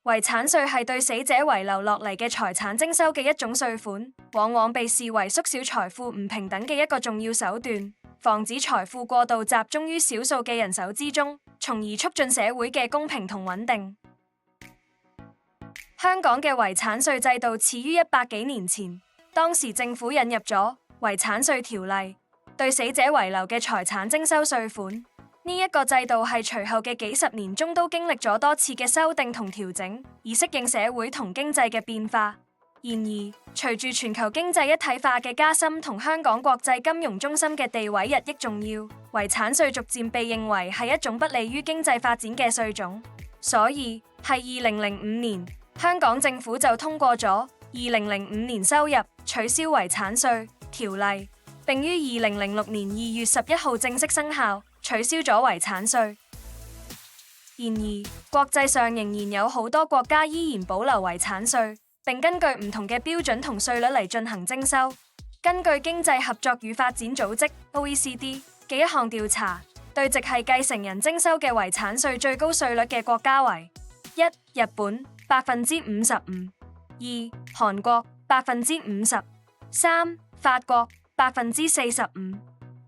遺產稅係對死者遺留落嚟嘅財產徵收嘅一種稅款，往往被視為縮小財富唔平等嘅一個重要手段，防止財富過度集中於少數嘅人手之中，從而促進社會嘅公平同穩定。香港嘅遺產稅制度始於100幾年前，當時政府引入咗遺產稅條例，對死者遺留嘅財產徵收稅款。呢一個制度係隨後嘅幾十年中都經歷咗多次嘅修訂同調整，以適應社會同經濟嘅變化。然而，隨住全球經濟一體化嘅加深同香港國際金融中心嘅地位日益重要，遺產稅逐漸被認為係一種不利於經濟發展嘅稅種。所以，係2005年，香港政府就通過咗2005年收入取消遺產稅條例，並於2006年2月11號正式生效，取消咗遺產稅。然而，國際上仍然有好多國家依然保留遺產稅，並根據唔同嘅標準同稅率嚟進行徵收。根據經濟合作與發展組織 （OECD） 嘅一項調查，對直系繼承人徵收嘅遺產稅最高稅率嘅國家為：1. 日本55%，2. 韓國50%，3. 法國45%。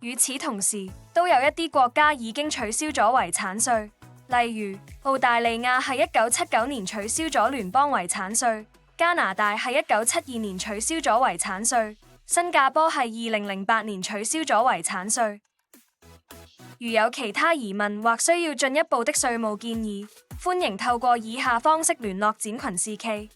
與此同時，都有一啲國家已經取消咗遺產稅，例如澳大利亞係1979年取消咗聯邦遺產稅，加拿大係1972年取消咗遺產稅，新加坡係2008年取消咗遺產稅。如有其他疑問或需要進一步的稅務建議，歡迎透過以下方式聯絡展群 CK。